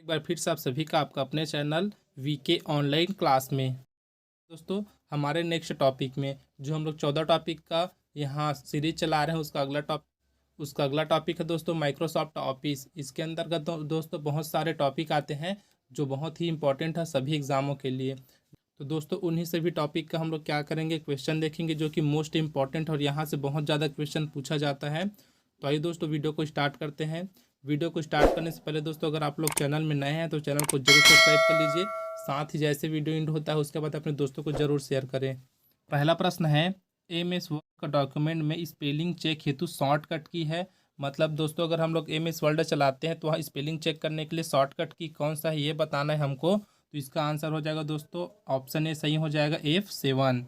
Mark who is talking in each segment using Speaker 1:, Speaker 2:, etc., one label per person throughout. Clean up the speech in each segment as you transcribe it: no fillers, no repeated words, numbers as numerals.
Speaker 1: एक बार फिर से आप सभी का आपका अपने चैनल वीके ऑनलाइन क्लास में। दोस्तों, हमारे नेक्स्ट टॉपिक में जो हम लोग 14 टॉपिक का यहाँ सीरीज चला रहे हैं उसका अगला टॉपिक है दोस्तों माइक्रोसॉफ्ट ऑफिस। इसके अंतर्गत दोस्तों बहुत सारे टॉपिक आते हैं जो बहुत ही इंपॉर्टेंट है सभी एग्जामों के लिए। तो दोस्तों उन्हीं से भी टॉपिक का हम लोग क्या करेंगे, क्वेश्चन देखेंगे जो कि मोस्ट इंपॉर्टेंट और यहाँ से बहुत ज़्यादा क्वेश्चन पूछा जाता है। तो आइए दोस्तों वीडियो को स्टार्ट करते हैं। वीडियो को स्टार्ट करने से पहले दोस्तों अगर आप लोग चैनल में नए हैं तो चैनल को जरूर सब्सक्राइब कर लीजिए। साथ ही जैसे वीडियो एंड होता है उसके बाद अपने दोस्तों को जरूर शेयर करें। पहला प्रश्न है, MS वर्ड का डॉक्यूमेंट में स्पेलिंग चेक हेतु शॉर्टकट की है। मतलब दोस्तों अगर हम लोग MS वर्ड चलाते हैं तो वहाँ स्पेलिंग चेक करने के लिए शॉर्टकट की कौन सा है ये बताना है हमको। तो इसका आंसर हो जाएगा दोस्तों ऑप्शन ए सही हो जाएगा F7।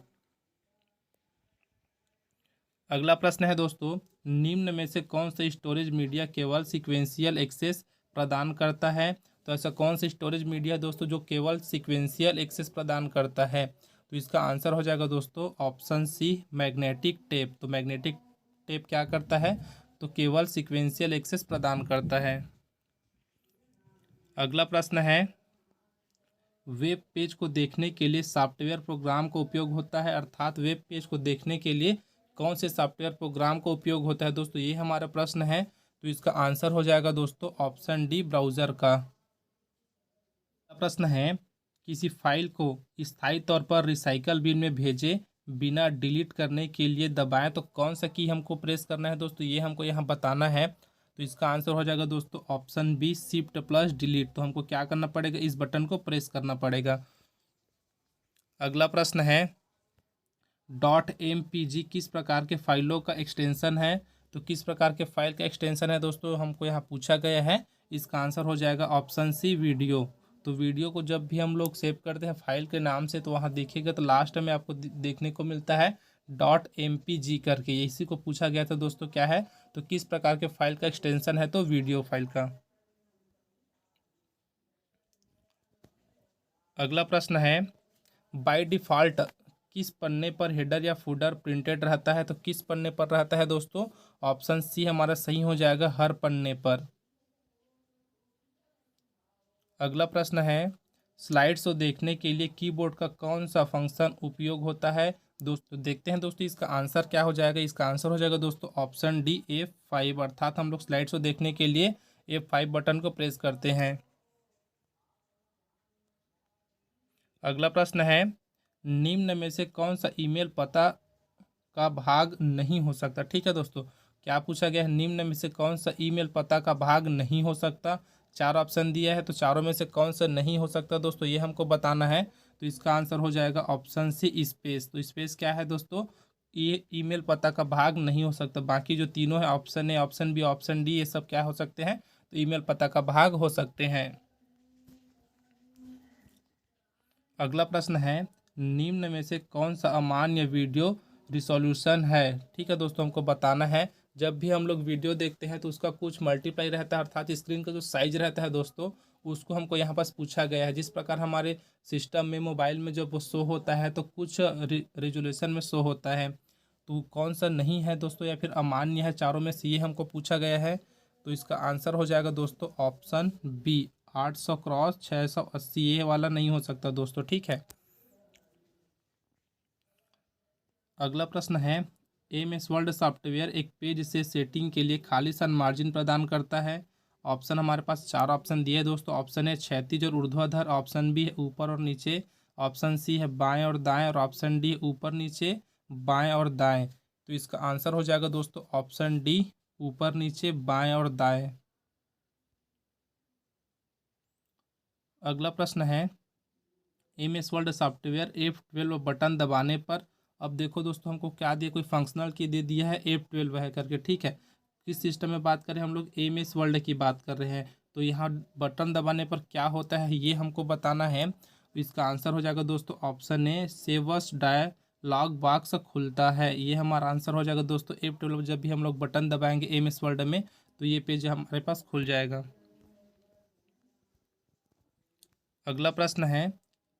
Speaker 1: अगला प्रश्न है दोस्तों, निम्न में से कौन सा स्टोरेज मीडिया केवल सीक्वेंशियल एक्सेस प्रदान करता है। तो ऐसा कौन सा स्टोरेज मीडिया दोस्तों जो केवल सीक्वेंशियल एक्सेस प्रदान करता है। तो इसका आंसर हो जाएगा दोस्तों ऑप्शन सी मैग्नेटिक टेप। तो मैग्नेटिक टेप क्या करता है, तो केवल सीक्वेंशियल एक्सेस प्रदान करता है। अगला प्रश्न है, वेब पेज को देखने के लिए सॉफ्टवेयर प्रोग्राम का उपयोग होता है, अर्थात वेब पेज को देखने के लिए कौन से सॉफ्टवेयर प्रोग्राम का उपयोग होता है दोस्तों, ये हमारा प्रश्न है। तो इसका आंसर हो जाएगा दोस्तों ऑप्शन डी ब्राउज़र का। प्रश्न है, किसी फाइल को स्थायी तौर पर रिसाइकल बिन में भेजे बिना डिलीट करने के लिए दबाएं तो कौन सा की हमको प्रेस करना है दोस्तों, ये हमको यहाँ बताना है। तो इसका आंसर हो जाएगा दोस्तों option B shift plus delete. तो हमको क्या करना पड़ेगा, इस बटन को प्रेस करना पड़ेगा। अगला प्रश्न है, .mpg किस प्रकार के फाइलों का एक्सटेंशन है। तो किस प्रकार के फाइल का एक्सटेंशन है दोस्तों हमको यहाँ पूछा गया है। इसका आंसर हो जाएगा ऑप्शन सी वीडियो। तो वीडियो को जब भी हम लोग सेव करते हैं फाइल के नाम से तो वहाँ देखिएगा तो लास्ट में आपको देखने को मिलता है .mpg करके, इसी को पूछा गया था दोस्तों क्या है, तो किस प्रकार के फाइल का एक्सटेंशन है, तो वीडियो फाइल का। अगला प्रश्न है, बाय डिफ़ॉल्ट किस पन्ने पर हेडर या फूडर प्रिंटेड रहता है। तो किस पन्ने पर रहता है दोस्तों, ऑप्शन सी हमारा सही हो जाएगा हर पन्ने पर। अगला प्रश्न है, स्लाइड शो देखने के लिए कीबोर्ड का कौन सा फंक्शन उपयोग होता है दोस्तों। देखते हैं दोस्तों इसका आंसर क्या हो जाएगा। इसका आंसर हो जाएगा दोस्तों ऑप्शन डी F5, अर्थात हम लोग स्लाइड शो देखने के लिए F5 बटन को प्रेस करते हैं। अगला प्रश्न है, निम्न में से कौन सा ईमेल पता का भाग नहीं हो सकता। ठीक है दोस्तों, क्या पूछा गया है, निम्न में से कौन सा ईमेल पता का भाग नहीं हो सकता। चार ऑप्शन दिया है तो चारों में से कौन सा नहीं हो सकता दोस्तों, ये हमको बताना है। तो इसका आंसर हो जाएगा ऑप्शन सी स्पेस। तो स्पेस क्या है दोस्तों, ये ईमेल पता का भाग नहीं हो सकता। बाकी जो तीनों है option A, option B, option D, ये सब क्या हो सकते हैं, तो ईमेल पता का भाग हो सकते हैं। अगला प्रश्न है, निम्न में से कौन सा अमान्य वीडियो रिसोल्यूशन है। ठीक है दोस्तों, हमको बताना है। जब भी हम लोग वीडियो देखते हैं तो उसका कुछ मल्टीप्लाई रहता है, अर्थात स्क्रीन का जो साइज रहता है दोस्तों उसको हमको यहाँ पास पूछा गया है। जिस प्रकार हमारे सिस्टम में मोबाइल में जब वो शो होता है तो कुछ रेजोल्यूशन में शो होता है, तो कौन सा नहीं है दोस्तों या फिर अमान्य है, चारों में से ये हमको पूछा गया है। तो इसका आंसर हो जाएगा दोस्तों ऑप्शन बी 800 क्रॉस 680, ये वाला नहीं हो सकता दोस्तों। ठीक है, अगला प्रश्न है, MS वर्ल्ड सॉफ्टवेयर एक पेज से सेटिंग के लिए खालिस्तान मार्जिन प्रदान करता है। ऑप्शन हमारे पास चार ऑप्शन दिए हैं दोस्तों। ऑप्शन है क्षैतिज और ऊर्ध्वाधर, ऑप्शन बी है ऊपर और नीचे, ऑप्शन सी है बाएं और दाएं, और ऑप्शन डी ऊपर नीचे बाएं और दाएं। तो इसका आंसर हो जाएगा दोस्तों ऑप्शन डी ऊपर नीचे बाएं और दाएं। अगला प्रश्न है, MS world software F12 button दबाने पर, अब देखो दोस्तों हमको क्या दिया, कोई फंक्शनल की दे दिया है F12 है करके। ठीक है, किस सिस्टम में बात करें, हम लोग MS वर्ल्ड की बात कर रहे हैं। तो यहाँ बटन दबाने पर क्या होता है ये हमको बताना है। तो इसका आंसर हो जाएगा दोस्तों option A save as dialog box खुलता है, ये हमारा आंसर हो जाएगा दोस्तों F12। जब भी हम लोग बटन दबाएंगे MS वर्ल्ड में तो ये पेज हमारे पास खुल जाएगा। अगला प्रश्न है,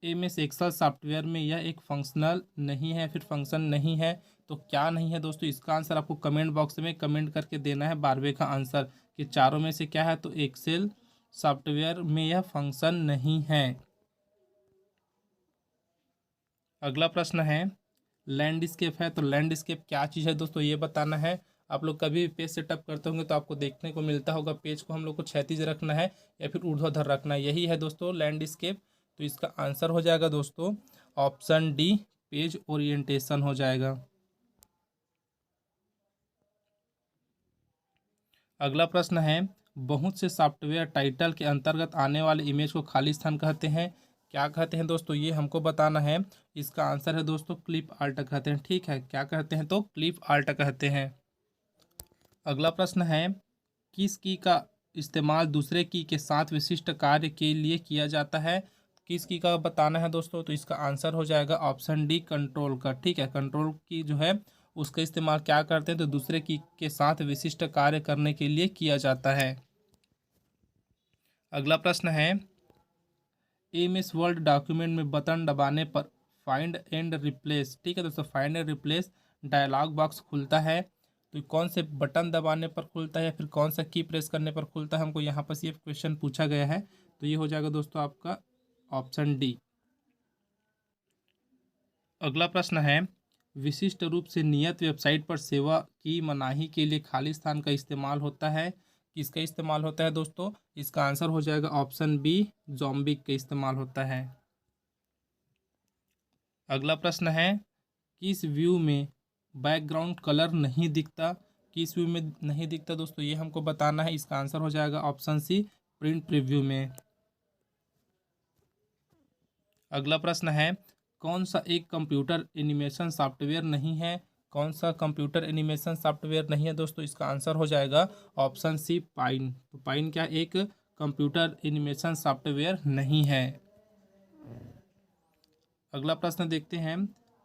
Speaker 1: MS एक्सेल सॉफ्टवेयर में यह एक फंक्शनल नहीं है, फिर फंक्शन नहीं है, तो क्या नहीं है दोस्तों, इसका आंसर आपको कमेंट बॉक्स में कमेंट करके देना है 12वें का आंसर कि चारों में से क्या है। तो एक्सेल सॉफ्टवेयर में यह फंक्शन नहीं है। अगला प्रश्न है लैंडस्केप है, तो लैंडस्केप क्या चीज़ है दोस्तों, ये बताना है। आप लोग कभी भी पेज सेटअप करते होंगे तो आपको देखने को मिलता होगा पेज को हम लोग को क्षैतिज रखना है या फिर ऊर्ध्वाधर रखना है, यही है दोस्तों लैंडस्केप। तो इसका आंसर हो जाएगा दोस्तों ऑप्शन डी, पेज ओरिएंटेशन हो जाएगा। अगला प्रश्न है बहुत से सॉफ्टवेयर टाइटल के अंतर्गत आने वाले इमेज को खाली स्थान कहते हैं, क्या कहते हैं दोस्तों, ये हमको बताना है। इसका आंसर है दोस्तों क्लिप आर्ट कहते हैं। ठीक है, क्या कहते हैं, तो क्लिप आर्ट कहते हैं। अगला प्रश्न है किस की का इस्तेमाल दूसरे की के साथ विशिष्ट कार्य के लिए किया जाता है, किस की का बताना है दोस्तों। तो इसका आंसर हो जाएगा ऑप्शन डी, कंट्रोल का। ठीक है, कंट्रोल की जो है उसका इस्तेमाल क्या करते हैं, तो दूसरे की के साथ विशिष्ट कार्य करने के लिए किया जाता है। अगला प्रश्न है एमएस वर्ड डॉक्यूमेंट में बटन दबाने पर फाइंड एंड रिप्लेस, ठीक है दोस्तों, find and replace dialog box खुलता है, तो कौन से बटन दबाने पर खुलता है या फिर कौन सा की प्रेस करने पर खुलता है, हमको यहाँ पर ये क्वेश्चन पूछा गया है। तो ये हो जाएगा दोस्तों आपका ऑप्शन डी। अगला प्रश्न है विशिष्ट रूप से नियत वेबसाइट पर सेवा की मनाही के लिए खाली स्थान का इस्तेमाल होता है, किसका इस्तेमाल होता है दोस्तों। इसका आंसर हो जाएगा ऑप्शन बी, ज़ॉम्बी का इस्तेमाल होता है। अगला प्रश्न है किस व्यू में बैकग्राउंड कलर नहीं दिखता, किस व्यू में नहीं दिखता दोस्तों, ये हमको बताना है। इसका आंसर हो जाएगा ऑप्शन सी, प्रिंट प्रीव्यू में। अगला प्रश्न है कौन सा एक कंप्यूटर एनिमेशन सॉफ्टवेयर नहीं है, कौन सा कंप्यूटर एनिमेशन सॉफ्टवेयर नहीं है दोस्तों। इसका आंसर हो जाएगा ऑप्शन सी, पाइन। तो पाइन क्या एक कंप्यूटर एनिमेशन सॉफ्टवेयर नहीं है। अगला प्रश्न देखते हैं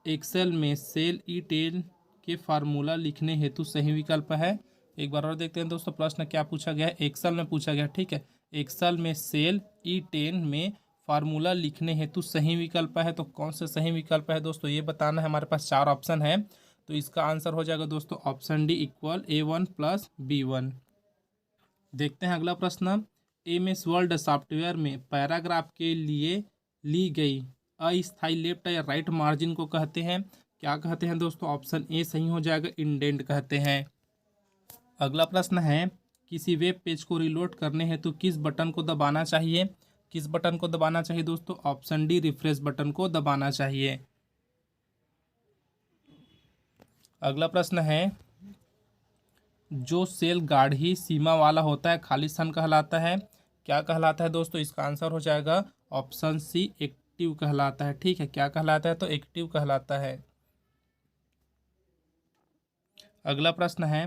Speaker 1: एक्सेल में सेल ई टेन के फार्मूला लिखने हेतु सही विकल्प है। एक बार और देखते हैं दोस्तों प्रश्न क्या पूछा गया है, एक्सेल में पूछा गया। ठीक है, एक्सेल में सेल ई टेन में फार्मूला लिखने हेतु सही विकल्प है, तो कौन सा सही विकल्प है दोस्तों, ये बताना है। हमारे पास 4 ऑप्शन है, तो इसका आंसर हो जाएगा दोस्तों option D, equal A1 + B1। देखते हैं अगला प्रश्न एमएस वर्ड सॉफ्टवेयर में पैराग्राफ के लिए ली गई अस्थायी लेफ्ट या राइट मार्जिन को कहते हैं, क्या कहते हैं दोस्तों। ऑप्शन ए सही हो जाएगा, इंडेंट कहते हैं। अगला प्रश्न है किसी वेब पेज को रिलोड करने हेतु किस बटन को दबाना चाहिए, किस बटन को दबाना चाहिए दोस्तों। ऑप्शन डी, रिफ्रेश बटन को दबाना चाहिए। अगला प्रश्न है जो सेल गाढ़ी सीमा वाला होता है खाली स्थान कहलाता है, क्या कहलाता है दोस्तों। इसका आंसर हो जाएगा ऑप्शन सी, एक्टिव कहलाता है। ठीक है, क्या कहलाता है, तो एक्टिव कहलाता है। अगला प्रश्न है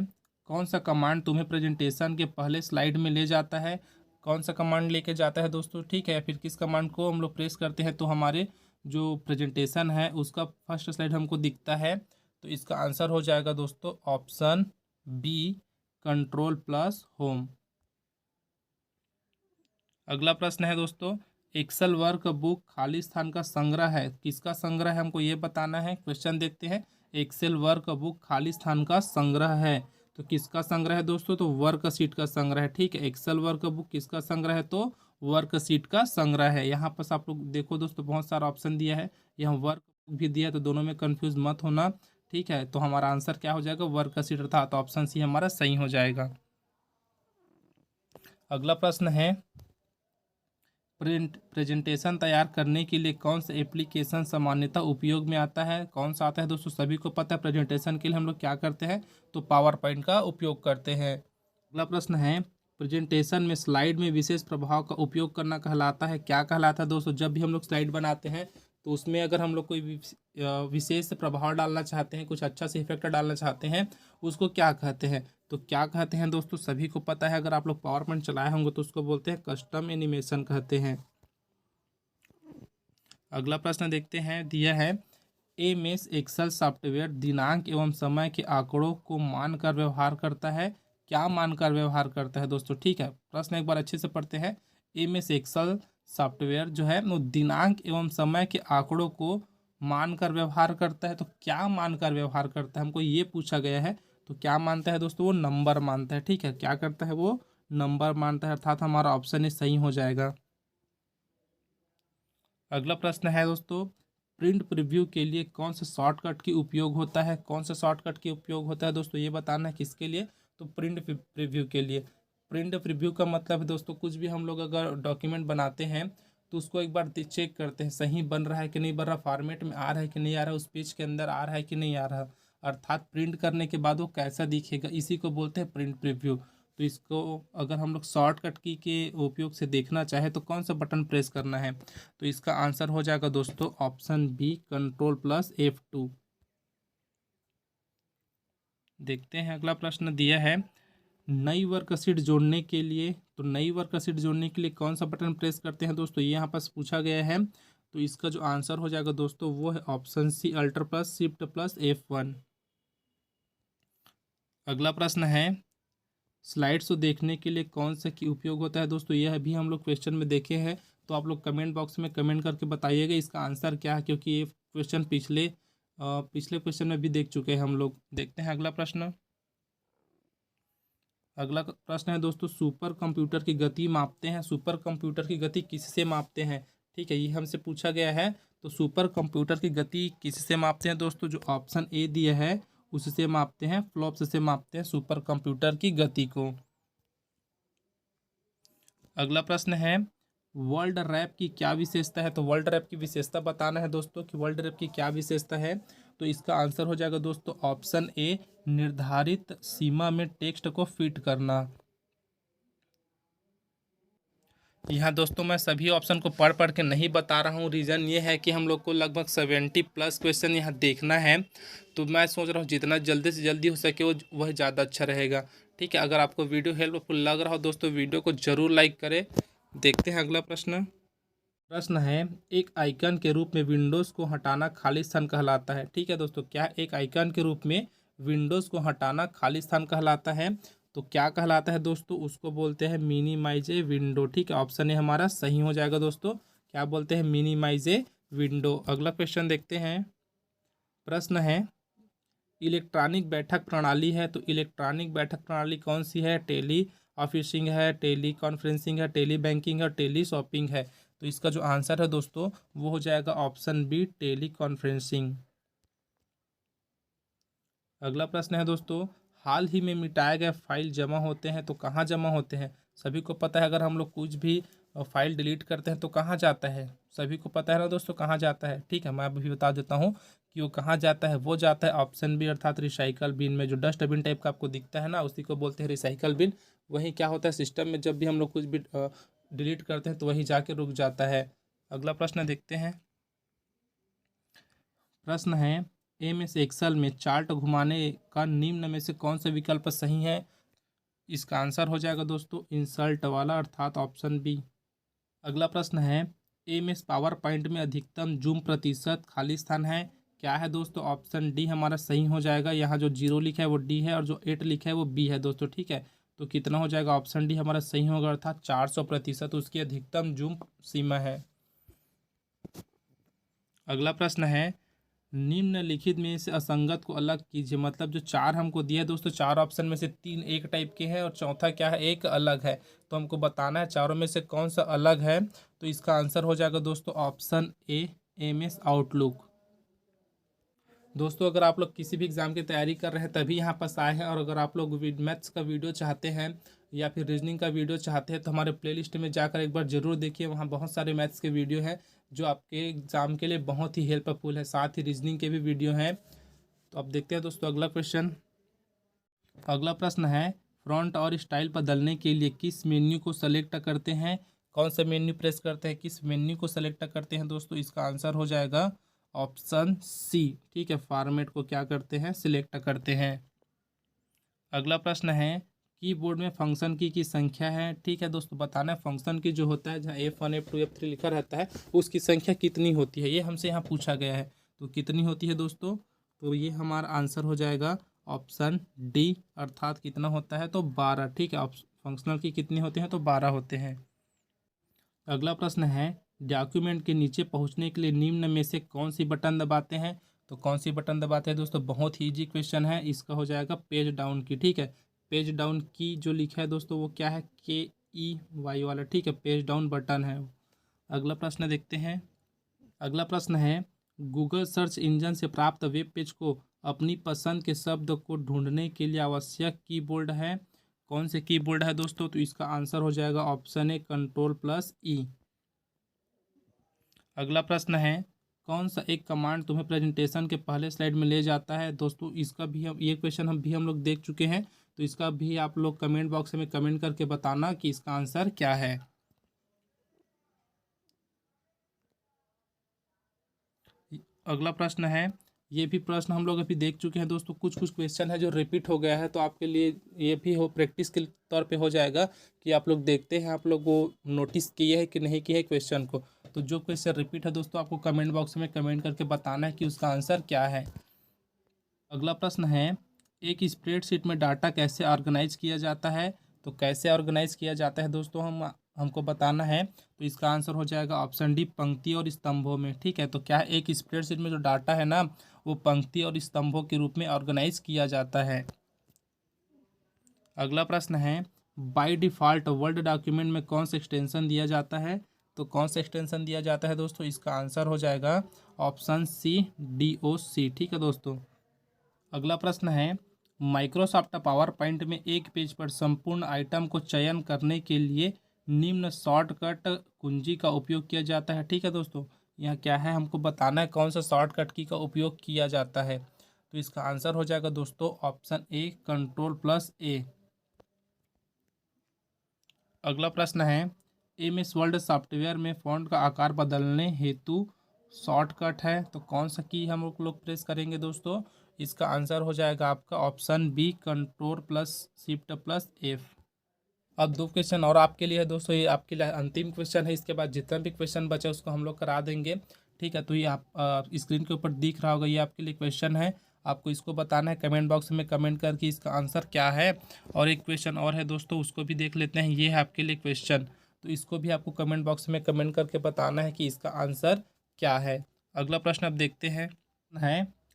Speaker 1: कौन सा कमांड तुम्हें प्रेजेंटेशन के पहले स्लाइड में ले जाता है, कौन सा कमांड लेके जाता है दोस्तों। ठीक है, फिर किस कमांड को हम लोग प्रेस करते हैं तो हमारे जो प्रेजेंटेशन है उसका फर्स्ट स्लाइड हमको दिखता है। तो इसका आंसर हो जाएगा दोस्तों ऑप्शन बी, कंट्रोल+होम। अगला प्रश्न है दोस्तों एक्सेल वर्क बुक खाली स्थान का संग्रह है, किसका संग्रह है, हमको ये बताना है। क्वेश्चन देखते हैं एक्सेल वर्क बुक खाली स्थान का संग्रह है, तो किसका संग्रह है दोस्तों, तो वर्क शीट का संग्रह है। ठीक है, एक्सेल वर्क बुक किसका संग्रह है, तो वर्क शीट का संग्रह है। यहाँ पर आप लोग देखो दोस्तों बहुत सारा ऑप्शन दिया है, यहाँ वर्क बुक भी दिया है, तो दोनों में कंफ्यूज मत होना। ठीक है, तो हमारा आंसर क्या हो जाएगा, वर्क शीट अर्थात तो ऑप्शन सी हमारा सही हो जाएगा। अगला प्रश्न है प्रेजेंटेशन तैयार करने के लिए कौन सा एप्लीकेशन सामान्यतः उपयोग में आता है, कौन सा आता है दोस्तों। सभी को पता है प्रेजेंटेशन के लिए हम लोग क्या करते हैं, तो पावर पॉइंट का उपयोग करते हैं। अगला प्रश्न है प्रेजेंटेशन में स्लाइड में विशेष प्रभाव का उपयोग करना कहलाता है, क्या कहलाता है दोस्तों। जब भी हम लोग स्लाइड बनाते हैं तो उसमें अगर हम लोग कोई विशेष प्रभाव डालना चाहते हैं, कुछ अच्छा से इफेक्ट डालना चाहते हैं, उसको क्या कहते हैं, तो क्या कहते हैं दोस्तों, सभी को पता है। अगर आप लोग पावर पॉइंट चलाए होंगे तो उसको बोलते हैं कस्टम एनिमेशन कहते हैं। अगला प्रश्न देखते हैं, दिया है एमएस एक्सेल सॉफ्टवेयर दिनांक एवं समय के आंकड़ों को मानकर व्यवहार करता है, क्या मानकर व्यवहार करता है दोस्तों। ठीक है, प्रश्न एक बार अच्छे से पढ़ते हैं। एमएस एक्सेल सॉफ्टवेयर जो है वो दिनांक एवं समय के आंकड़ों को मानकर व्यवहार करता है, तो क्या मानकर व्यवहार करता है, हमको ये पूछा गया है। तो क्या मानता है दोस्तों, वो नंबर मानता है। ठीक है, क्या करता है, वो नंबर मानता है, अर्थात हमारा ऑप्शन ए सही हो जाएगा। अगला प्रश्न है दोस्तों, प्रिंट प्रीव्यू के लिए कौन सा शॉर्टकट की उपयोग होता है? कौन सा शॉर्टकट की उपयोग होता है दोस्तों, ये बताना है किसके लिए? तो प्रिंट प्रीव्यू के लिए। प्रिंट प्रीव्यू का मतलब है दोस्तों, कुछ भी हम लोग अगर डॉक्यूमेंट बनाते हैं तो उसको एक बार चेक करते हैं सही बन रहा है कि नहीं बन रहा, फॉर्मेट में आ रहा है कि नहीं आ रहा, उस पेज के अंदर आ रहा है कि नहीं आ रहा, अर्थात प्रिंट करने के बाद वो कैसा दिखेगा, इसी को बोलते हैं प्रिंट प्रीव्यू। तो इसको अगर हम लोग शॉर्टकट की के उपयोग से देखना चाहे तो कौन सा बटन प्रेस करना है? तो इसका आंसर हो जाएगा दोस्तों ऑप्शन बी, Ctrl+F2। देखते हैं अगला प्रश्न दिया है, नई वर्कशीट जोड़ने के लिए, तो नई वर्कशीट जोड़ने के लिए कौन सा बटन प्रेस करते हैं दोस्तों, ये यहाँ पास पूछा गया है। तो इसका जो आंसर हो जाएगा दोस्तों वो है ऑप्शन सी, Alt+Shift+F1। अगला प्रश्न है, स्लाइड्स को देखने के लिए कौन सा की उपयोग होता है दोस्तों, यह भी हम लोग क्वेश्चन में देखे हैं। तो आप लोग कमेंट बॉक्स में कमेंट करके बताइएगा इसका आंसर क्या है, क्योंकि ये क्वेश्चन पिछले क्वेश्चन में भी देख चुके हैं हम लोग। देखते हैं अगला प्रश्न। अगला प्रश्न है दोस्तों, सुपर कंप्यूटर की गति मापते हैं, सुपर कंप्यूटर की गति किससे मापते हैं? ठीक है, ये हमसे पूछा गया है। तो सुपर कंप्यूटर की गति किससे मापते हैं दोस्तों, जो ऑप्शन ए दिया है उससे मापते हैं, फ्लॉप्स से मापते हैं सुपर कंप्यूटर की गति को। अगला प्रश्न है, वर्ल्ड रैप की क्या विशेषता है? तो वर्ल्ड रैप की विशेषता बताना है दोस्तों कि वर्ल्ड रैप की क्या विशेषता है। तो इसका आंसर हो जाएगा दोस्तों ऑप्शन ए, निर्धारित सीमा में टेक्स्ट को फिट करना। यहाँ दोस्तों मैं सभी ऑप्शन को पढ़ पढ़ के नहीं बता रहा हूँ, रीज़न ये है कि हम लोग को लगभग 70+ क्वेश्चन यहाँ देखना है। तो मैं सोच रहा हूँ जितना जल्दी से जल्दी हो सके वह ज़्यादा अच्छा रहेगा। ठीक है, अगर आपको वीडियो हेल्पफुल लग रहा हो दोस्तों, वीडियो को ज़रूर लाइक करें। देखते हैं अगला प्रश्न। प्रश्न है, एक आइकन के रूप में विंडोज़ को हटाना खाली स्थान कहलाता है? ठीक है दोस्तों, क्या एक आइकन के रूप में विंडोज़ को हटाना खाली स्थान कहलाता है? तो क्या कहलाता है दोस्तों, उसको बोलते हैं मिनिमाइज ए विंडो। ठीक है, ऑप्शन ए हमारा सही हो जाएगा दोस्तों, क्या बोलते हैं, मिनिमाइज ए विंडो। अगला क्वेश्चन देखते हैं। प्रश्न है, इलेक्ट्रॉनिक बैठक प्रणाली है, तो इलेक्ट्रॉनिक बैठक प्रणाली कौन सी है? टेली ऑफिसिंग है, टेली कॉन्फ्रेंसिंग है, टेली बैंकिंग है, टेली शॉपिंग है। तो इसका जो आंसर है दोस्तों वो हो जाएगा ऑप्शन बी, टेली कॉन्फ्रेंसिंग। अगला प्रश्न है दोस्तों, हाल ही में मिटाए गए फाइल जमा होते हैं तो कहाँ जमा होते हैं? सभी को पता है अगर हम लोग कुछ भी फाइल डिलीट करते हैं तो कहाँ जाता है, सभी को पता है ना दोस्तों कहाँ जाता है। ठीक है, मैं अभी बता देता हूँ कि वो कहाँ जाता है। वो जाता है ऑप्शन बी, अर्थात रिसाइकल बिन में। जो डस्टबिन टाइप का आपको दिखता है ना, उसी को बोलते हैं रिसाइकल बिन। वही क्या होता है, सिस्टम में जब भी हम लोग कुछ भी डिलीट करते हैं तो वही जाके रुक जाता है। अगला प्रश्न देखते हैं। प्रश्न है, MS एक्सेल में चार्ट घुमाने का निम्न में से कौन सा विकल्प सही है? इसका आंसर हो जाएगा दोस्तों इंसर्ट वाला, अर्थात ऑप्शन बी। अगला प्रश्न है, MS पावर पॉइंट में अधिकतम जूम प्रतिशत खाली स्थान है, क्या है दोस्तों? ऑप्शन डी हमारा सही हो जाएगा। यहाँ जो 0 लिखा है वो डी है और जो 8 लिखा है वो बी है दोस्तों। ठीक है, तो कितना हो जाएगा, ऑप्शन डी हमारा सही होगा, अर्थात 400% उसकी अधिकतम जूम सीमा है। अगला प्रश्न है, निम्नलिखित में से असंगत को अलग कीजिए। मतलब जो 4 हमको दिया है दोस्तों, 4 ऑप्शन में से 3 एक टाइप के हैं और चौथा क्या है, एक अलग है। तो हमको बताना है चारों में से कौन सा अलग है। तो इसका आंसर हो जाएगा दोस्तों ऑप्शन ए, MS आउटलुक। दोस्तों अगर आप लोग किसी भी एग्ज़ाम की तैयारी कर रहे हैं तभी यहाँ पास आए हैं, और अगर आप लोग मैथ्स का वीडियो चाहते हैं या फिर रीजनिंग का वीडियो चाहते हैं तो हमारे प्लेलिस्ट में जाकर एक बार ज़रूर देखिए, वहाँ बहुत सारे मैथ्स के वीडियो हैं जो आपके एग्ज़ाम के लिए बहुत ही हेल्पफुल है, साथ ही रीजनिंग के भी वीडियो हैं। तो अब देखते हैं दोस्तों अगला क्वेश्चन। अगला प्रश्न है, फ्रंट और स्टाइल बदलने के लिए किस मेन्यू को सेलेक्ट करते हैं? कौन सा मेन्यू प्रेस करते हैं, किस मेन्यू को सेलेक्ट करते हैं दोस्तों? इसका आंसर हो जाएगा ऑप्शन सी। ठीक है, फॉर्मेट को क्या करते हैं, सिलेक्ट करते हैं। अगला प्रश्न है, कीबोर्ड में फंक्शन की संख्या है। ठीक है दोस्तों, बताना है फंक्शन की जो होता है जहाँ F1 F2 F3 लिखा रहता है उसकी संख्या कितनी होती है, ये हमसे यहाँ पूछा गया है। तो कितनी होती है दोस्तों? तो ये हमारा आंसर हो जाएगा ऑप्शन डी, अर्थात कितना होता है, तो 12। ठीक है, फंक्शनल की कितनी होते हैं, तो 12 होते हैं। अगला प्रश्न है, डॉक्यूमेंट के नीचे पहुंचने के लिए निम्न में से कौन सी बटन दबाते हैं? तो कौन सी बटन दबाते हैं दोस्तों? बहुत ही इजी क्वेश्चन है, इसका हो जाएगा पेज डाउन की। ठीक है, पेज डाउन की जो लिखा है दोस्तों वो क्या है, KEY वाला, ठीक है, पेज डाउन बटन है। अगला प्रश्न देखते हैं। अगला प्रश्न है, गूगल सर्च इंजन से प्राप्त वेब पेज को अपनी पसंद के शब्द को ढूंढने के लिए आवश्यक कीबोर्ड है। कौन से कीबोर्ड है दोस्तों? तो इसका आंसर हो जाएगा ऑप्शन ए Ctrl+E। अगला प्रश्न है, कौन सा एक कमांड तुम्हें प्रेजेंटेशन के पहले स्लाइड में ले जाता है? दोस्तों इसका भी ये क्वेश्चन हम लोग देख चुके हैं, तो इसका भी आप लोग कमेंट बॉक्स में कमेंट करके बताना कि इसका आंसर क्या है। अगला प्रश्न है, ये भी प्रश्न हम लोग अभी देख चुके हैं दोस्तों, कुछ कुछ क्वेश्चन है जो रिपीट हो गया है, तो आपके लिए ये भी हो प्रैक्टिस के तौर पे हो जाएगा कि आप लोग देखते हैं, आप लोग वो नोटिस किए हैं कि नहीं किए हैं क्वेश्चन को। तो जो क्वेश्चन रिपीट है दोस्तों आपको कमेंट बॉक्स में कमेंट करके बताना है कि उसका आंसर क्या है। अगला प्रश्न है, एक स्प्रेडशीट में डाटा कैसे ऑर्गेनाइज किया जाता है? तो कैसे ऑर्गेनाइज किया जाता है दोस्तों हमको बताना है, तो इसका आंसर हो जाएगा ऑप्शन डी, पंक्ति और स्तंभों में। ठीक है, तो क्या है, एक स्प्रेडशीट में जो डाटा है ना वो पंक्ति और स्तंभों के रूप में ऑर्गेनाइज किया जाता है। अगला प्रश्न है, बाय डिफ़ॉल्ट वर्ड डॉक्यूमेंट में कौन सा एक्सटेंशन दिया जाता है? तो कौन सा एक्सटेंशन दिया जाता है दोस्तों? इसका आंसर हो जाएगा ऑप्शन सी, DOC। ठीक है दोस्तों। अगला प्रश्न है, माइक्रोसॉफ्ट पावर पॉइंट में एक पेज पर संपूर्ण आइटम को चयन करने के लिए निम्न शॉर्टकट कुंजी का उपयोग किया जाता है। ठीक है दोस्तों, यहाँ क्या है हमको बताना है कौन सा शॉर्टकट की का उपयोग किया जाता है, तो इसका आंसर हो जाएगा दोस्तों ऑप्शन ए, Ctrl+A। अगला प्रश्न है, MS वर्ड सॉफ्टवेयर में फ़ॉन्ट का आकार बदलने हेतु शॉर्टकट है, तो कौन सा की हम लोग प्रेस करेंगे दोस्तों? इसका आंसर हो जाएगा आपका ऑप्शन बी, Ctrl+Shift+F। अब दो क्वेश्चन और आपके लिए है दोस्तों, ये आपके लिए अंतिम क्वेश्चन है, इसके बाद जितना भी क्वेश्चन बचे उसको हम लोग करा देंगे। ठीक है, तो ये आप स्क्रीन के ऊपर दिख रहा होगा, ये आपके लिए क्वेश्चन है, आपको इसको बताना है कमेंट बॉक्स में कमेंट करके इसका आंसर क्या है। और एक क्वेश्चन और है दोस्तों, उसको भी देख लेते हैं, ये है आपके लिए क्वेश्चन, तो इसको भी आपको कमेंट बॉक्स में कमेंट करके बताना है कि इसका आंसर क्या है। अगला प्रश्न आप देखते हैं,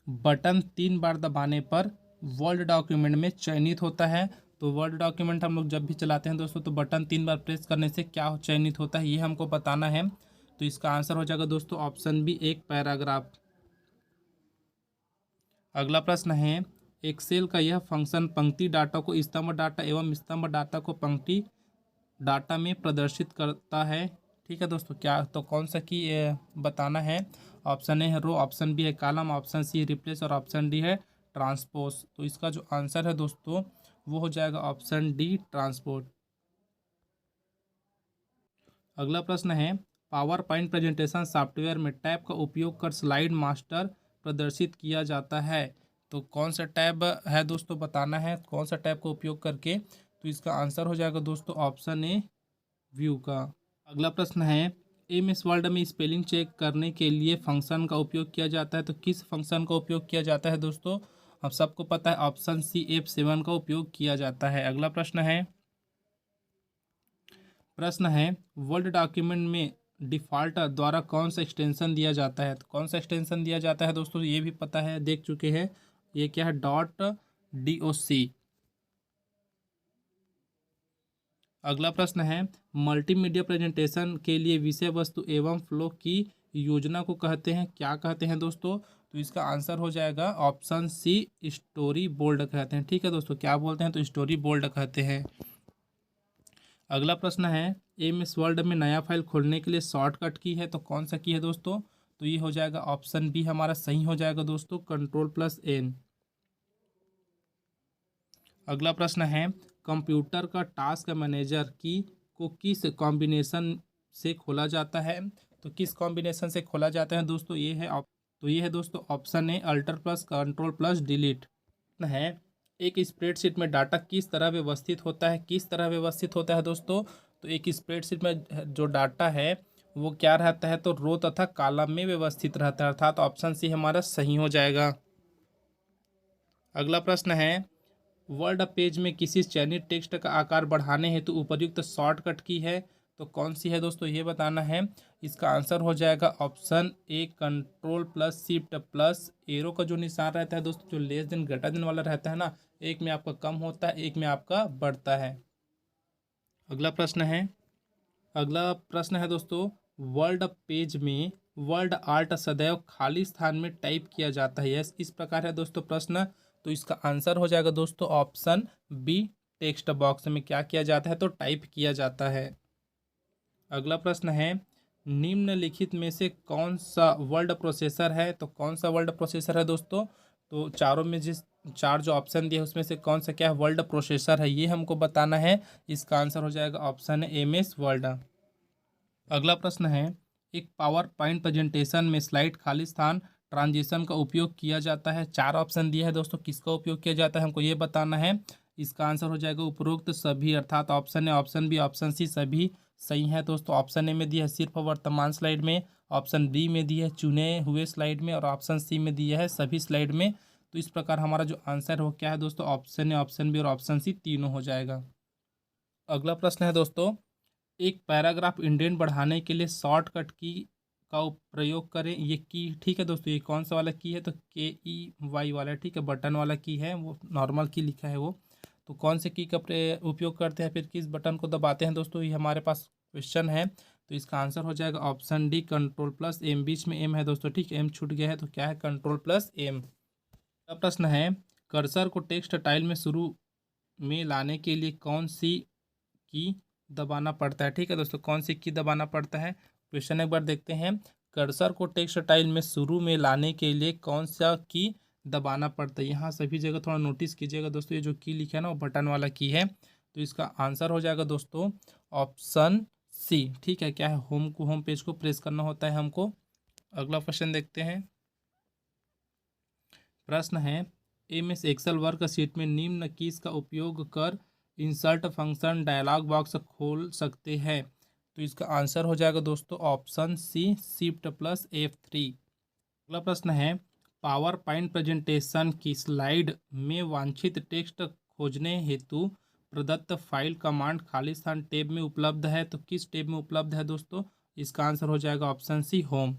Speaker 1: बटन 3 बार दबाने पर वर्ड डॉक्यूमेंट में चयनित होता है। तो वर्ड डॉक्यूमेंट हम लोग जब भी चलाते हैं दोस्तों, तो बटन 3 बार प्रेस करने से क्या चयनित होता है ये हमको बताना है, तो इसका आंसर हो जाएगा दोस्तों ऑप्शन बी, एक पैराग्राफ। अगला प्रश्न है, एक्सेल का यह फंक्शन पंक्ति डाटा को स्तंभ डाटा एवं स्तंभ डाटा को पंक्ति डाटा में प्रदर्शित करता है। ठीक है दोस्तों, क्या तो कौन सा की बताना है? ऑप्शन ए है रो, ऑप्शन बी है कॉलम, ऑप्शन सी रिप्लेस और ऑप्शन डी है ट्रांसपोज। तो इसका जो आंसर है दोस्तों वो हो जाएगा ऑप्शन डी, ट्रांसपोर्ट। अगला प्रश्न है, पावर पॉइंट प्रेजेंटेशन सॉफ्टवेयर में टैब का उपयोग कर स्लाइड मास्टर प्रदर्शित किया जाता है। तो कौन सा टैब है दोस्तों बताना है, कौन सा टैब का उपयोग करके, तो इसका आंसर हो जाएगा दोस्तों ऑप्शन ए, व्यू का। अगला प्रश्न है, MS वर्ड में स्पेलिंग चेक करने के लिए फंक्शन का उपयोग किया जाता है। तो किस फंक्शन का उपयोग किया जाता है दोस्तों? अब सबको पता है ऑप्शन सी, F7 का उपयोग किया जाता है। अगला प्रश्न है वर्ड डॉक्यूमेंट में डिफ़ॉल्ट द्वारा कौन सा एक्सटेंशन दिया जाता है? तो कौन सा एक्सटेंशन दिया जाता है दोस्तों? ये भी पता है, देख चुके हैं, ये क्या है, .doc। अगला प्रश्न है, मल्टीमीडिया प्रेजेंटेशन के लिए विषय वस्तु एवं फ्लो की योजना को कहते हैं, क्या कहते हैं दोस्तों? तो इसका आंसर हो जाएगा ऑप्शन सी, स्टोरी बोर्ड कहते हैं। ठीक है दोस्तों, क्या बोलते हैं? तो स्टोरी बोर्ड कहते हैं। अगला प्रश्न है, MS वर्ड में नया फाइल खोलने के लिए शॉर्टकट की है, तो कौन सा की है दोस्तों? तो ये हो जाएगा ऑप्शन बी, हमारा सही हो जाएगा दोस्तों, Ctrl+N। अगला प्रश्न है, कंप्यूटर का टास्क मैनेजर की को किस कॉम्बिनेशन से खोला जाता है? तो किस कॉम्बिनेशन से खोला जाता है दोस्तों? ये है दोस्तों ऑप्शन ए, Alt+Ctrl+Delete है। एक स्प्रेडशीट में डाटा किस तरह व्यवस्थित होता है? किस तरह व्यवस्थित होता है दोस्तों? तो एक स्प्रेडशीट में जो डाटा है वो क्या रहता है, तो रो तथा कॉलम में व्यवस्थित रहता है, अर्थात ऑप्शन सी हमारा सही हो जाएगा। अगला प्रश्न है, वर्ड पेज में किसी चयनित टेक्स्ट का आकार बढ़ाने हेतु उपयुक्त शॉर्टकट की है, तो कौन सी है दोस्तों ये बताना है। इसका आंसर हो जाएगा option A control plus shift plus arrow का जो निशान रहता है दोस्तों, जो लेस देन ग्रेटर देन वाला रहता है ना, एक में आपका कम होता है, एक में आपका बढ़ता है। अगला प्रश्न है दोस्तों, वर्ल्ड पेज में वर्ल्ड आर्ट सदैव खाली स्थान में टाइप किया जाता है। यस, इस प्रकार है दोस्तों प्रश्न। तो इसका आंसर हो जाएगा दोस्तों ऑप्शन बी, टेक्स्ट बॉक्स में क्या किया जाता है, तो टाइप किया जाता है। अगला प्रश्न है, निम्नलिखित में से कौन सा वर्ड प्रोसेसर है, तो कौन सा वर्ड प्रोसेसर है दोस्तों, तो चारों में जिस चार जो ऑप्शन दिए उसमें से कौन सा क्या वर्ड प्रोसेसर है, ये हमको बताना है। इसका आंसर हो जाएगा ऑप्शन है MS वर्ड। अगला प्रश्न है, एक पावर पॉइंट प्रेजेंटेशन में स्लाइड खाली स्थान ट्रांजिशन का उपयोग किया जाता है। चार ऑप्शन दिए हैं दोस्तों, किसका उपयोग किया जाता है हमको ये बताना है। इसका आंसर हो जाएगा उपरोक्त सभी, अर्थात option A, option B, option C सभी सही है दोस्तों। ऑप्शन ए में दिया है सिर्फ वर्तमान स्लाइड में, ऑप्शन बी में दिया है चुने हुए स्लाइड में, और ऑप्शन सी में दिया है सभी स्लाइड में। तो इस प्रकार हमारा जो आंसर हो क्या है दोस्तों, ऑप्शन ए, ऑप्शन बी और ऑप्शन सी तीनों हो जाएगा। अगला प्रश्न है दोस्तों, एक पैराग्राफ इंडेंट बढ़ाने के लिए शॉर्टकट की का प्रयोग करें। ये की, ठीक है दोस्तों, ये कौन सा वाला की है, तो KEY वाला, ठीक है, बटन वाला की है, वो नॉर्मल की लिखा है वो। तो कौन से की का उपयोग करते हैं, फिर किस बटन को दबाते हैं दोस्तों, ये हमारे पास क्वेश्चन है। तो इसका आंसर हो जाएगा option d, control plus m. बीच में एम है दोस्तों, ठीक है, एम छूट गया है, तो क्या है, कंट्रोल प्लस एम। अगला प्रश्न है, कर्सर को टेक्स्ट टाइल में शुरू में लाने के लिए कौन सी की दबाना पड़ता है। ठीक है दोस्तों, कौन सी की दबाना पड़ता है, क्वेश्चन एक बार देखते हैं। कर्सर को टेक्स्ट टाइल में शुरू में लाने के लिए कौन सा की दबाना पड़ता है। यहाँ सभी जगह थोड़ा नोटिस कीजिएगा दोस्तों, ये जो की लिखा है ना वो बटन वाला की है। तो इसका आंसर हो जाएगा दोस्तों ऑप्शन सी, ठीक है, क्या है, होम पेज को प्रेस करना होता है हमको। अगला क्वेश्चन देखते हैं। प्रश्न है, MS एक्सेल वर्कशीट में निम्न कीज का उपयोग कर इंसर्ट फंक्शन डायलॉग बॉक्स खोल सकते हैं। तो इसका आंसर हो जाएगा दोस्तों option C, shift plus F3। अगला प्रश्न है, पावर पॉइंट प्रेजेंटेशन की स्लाइड में वांछित टेक्स्ट खोजने हेतु प्रदत्त फाइल कमांड खाली स्थान टैब में उपलब्ध है। तो किस टैब में उपलब्ध है दोस्तों, इसका आंसर हो जाएगा ऑप्शन सी, होम।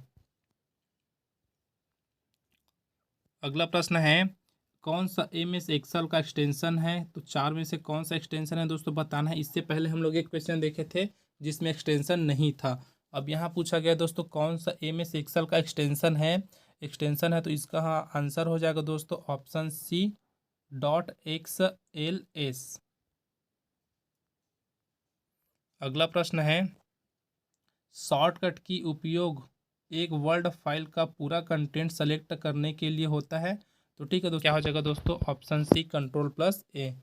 Speaker 1: अगला प्रश्न है, कौन सा MS एक्सेल का एक्सटेंशन है, तो चार में से कौन सा एक्सटेंशन है दोस्तों बताना है। इससे पहले हम लोग एक क्वेश्चन देखे थे जिसमें एक्सटेंशन नहीं था। अब यहाँ पूछा गया दोस्तों कौन सा MS एक्सेल का एक्सटेंशन है, तो इसका आंसर हो जाएगा दोस्तों ऑप्शन सी, .XLS। अगला प्रश्न है, शॉर्टकट की उपयोग एक वर्ड फाइल का पूरा कंटेंट सेलेक्ट करने के लिए होता है। तो ठीक है दोस्तों, क्या हो जाएगा दोस्तों ऑप्शन सी, कंट्रोल प्लस ए।